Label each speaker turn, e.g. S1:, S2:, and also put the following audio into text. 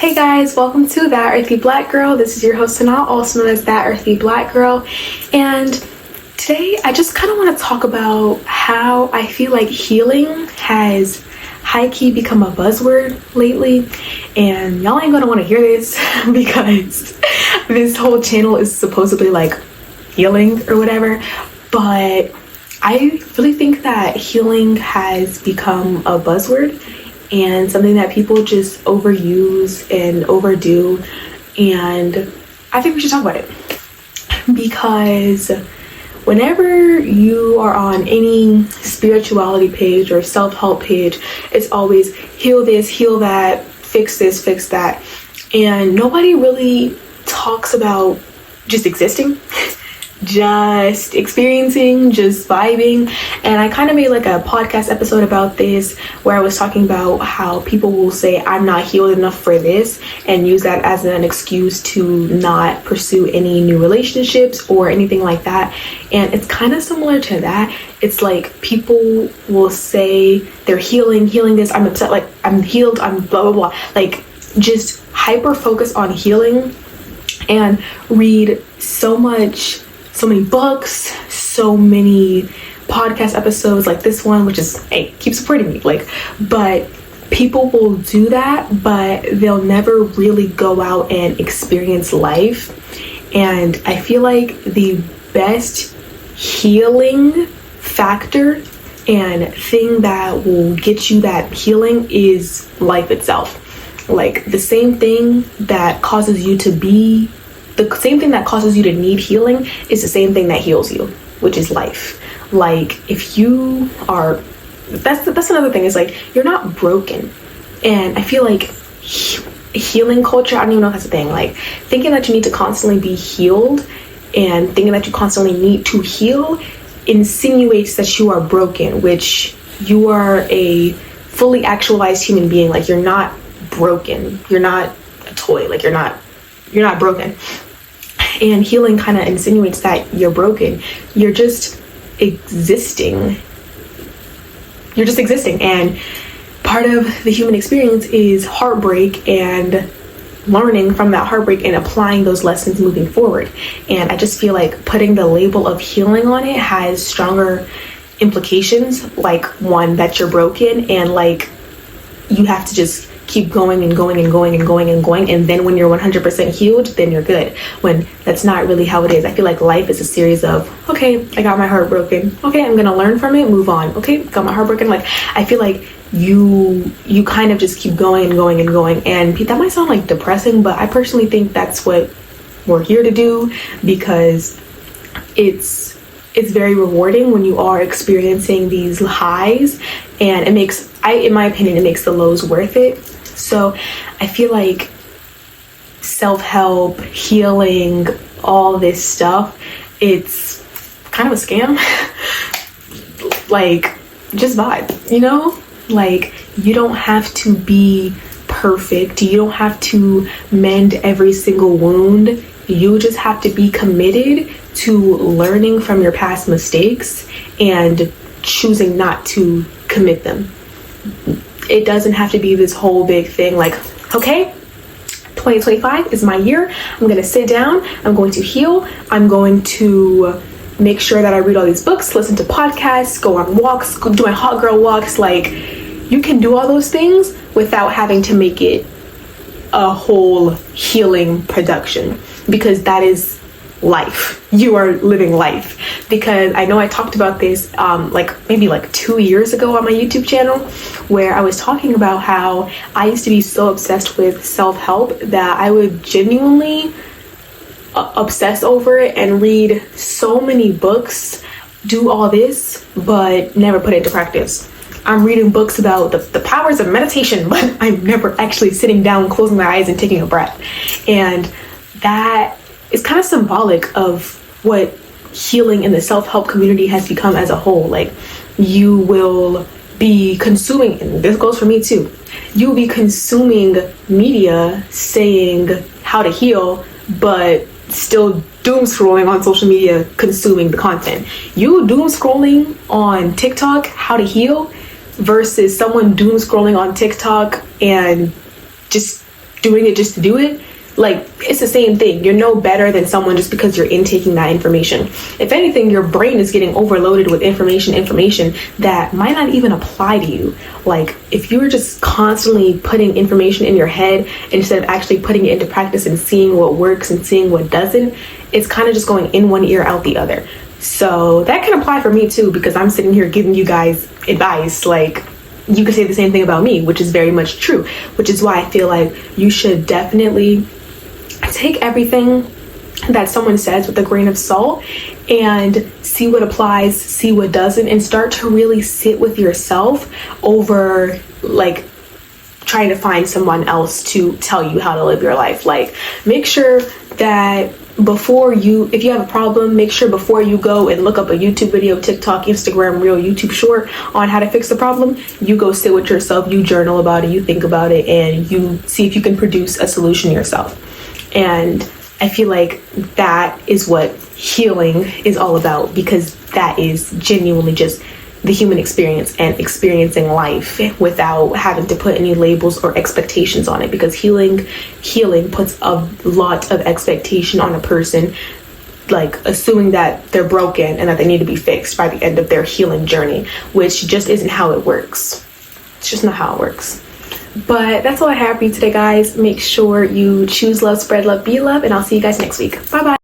S1: Hey guys, welcome to That Earthy Black Girl. This is your host Sanaa, also known as That Earthy Black Girl. And today I just kind of want to talk about how I feel like healing has high-key become a buzzword lately. And y'all ain't gonna want to hear this because this whole channel is supposedly like healing or whatever. But I really think that healing has become a buzzword and something that people just overuse and overdo. And I think we should talk about it because whenever you are on any spirituality page or self-help page, it's always heal this, heal that, fix this, fix that. And nobody really talks about just existing, just experiencing, just vibing. And I kind of made like a podcast episode about this where I was talking about how people will say I'm not healed enough for this and use that as an excuse to not pursue any new relationships or anything like that. And it's kind of similar to that. It's like people will say they're healing this, I'm upset, like I'm healed, I'm blah blah blah, like just hyper focus on healing and read so many books, so many podcast episodes like this one, which is, hey, keep supporting me, like, but people will do that, but they'll never really go out and experience life. And I feel like the best healing factor and thing that will get you that healing is life itself. Like the same thing that causes you to need healing is the same thing that heals you, which is life. Like if you are, that's another thing, is like you're not broken. And I feel like healing culture, I don't even know if that's a thing, like thinking that you need to constantly be healed and thinking that you constantly need to heal insinuates that you are broken, which you are a fully actualized human being. Like you're not broken, you're not a toy, like you're not broken. And healing kind of insinuates that you're broken. You're just existing. And part of the human experience is heartbreak and learning from that heartbreak and applying those lessons moving forward. And I just feel like putting the label of healing on it has stronger implications, like one, that you're broken, and like you have to just keep going and going and going and going and going, and then when you're 100% healed, then you're good, when that's not really how it is. I feel like life is a series of, okay, I got my heart broken, okay, I'm gonna learn from it, move on, okay, got my heart broken. Like I feel like you kind of just keep going and going and going, and that might sound like depressing, but I personally think that's what we're here to do, because it's very rewarding when you are experiencing these highs, and it makes, in my opinion, it makes the lows worth it. So I feel like self-help, healing, all this stuff, it's kind of a scam. Like, just vibe, you know? Like, you don't have to be perfect. You don't have to mend every single wound. You just have to be committed to learning from your past mistakes and choosing not to commit them. It doesn't have to be this whole big thing like, okay, 2025 is my year. I'm going to sit down. I'm going to heal. I'm going to make sure that I read all these books, listen to podcasts, go on walks, go do my hot girl walks. Like, you can do all those things without having to make it a whole healing production, because that is life. You are living life. Because I know I talked about this maybe 2 years ago on my YouTube channel, where I was talking about how I used to be so obsessed with self-help that I would genuinely obsess over it and read so many books, do all this, but never put it into practice. I'm reading books about the powers of meditation, but I'm never actually sitting down, closing my eyes and taking a breath. And that is kind of symbolic of what healing in the self-help community has become as a whole. Like, you will be consuming, and this goes for me too, you'll be consuming media saying how to heal, but still doom scrolling on social media, consuming the content. You doom scrolling on TikTok how to heal versus someone doom scrolling on TikTok and just doing it just to do it, like, it's the same thing. You're no better than someone just because you're intaking that information. If anything, your brain is getting overloaded with information that might not even apply to you. Like, if you're just constantly putting information in your head instead of actually putting it into practice and seeing what works and seeing what doesn't, it's kind of just going in one ear, out the other. So that can apply for me too, because I'm sitting here giving you guys advice. Like, you could say the same thing about me, which is very much true, which is why I feel like you should definitely take everything that someone says with a grain of salt and see what applies, see what doesn't, and start to really sit with yourself over like trying to find someone else to tell you how to live your life. Like, make sure that if you have a problem, make sure before you go and look up a YouTube video, TikTok, Instagram Reel, YouTube Short on how to fix the problem, you go sit with yourself, you journal about it, you think about it, and you see if you can produce a solution yourself. And I feel like that is what healing is all about, because that is genuinely just the human experience and experiencing life without having to put any labels or expectations on it, because healing puts a lot of expectation on a person, like assuming that they're broken and that they need to be fixed by the end of their healing journey, which just isn't how it works. It's just not how it works. But that's all I have for you today, guys. Make sure you choose love, spread love, be love, and I'll see you guys next week. Bye bye.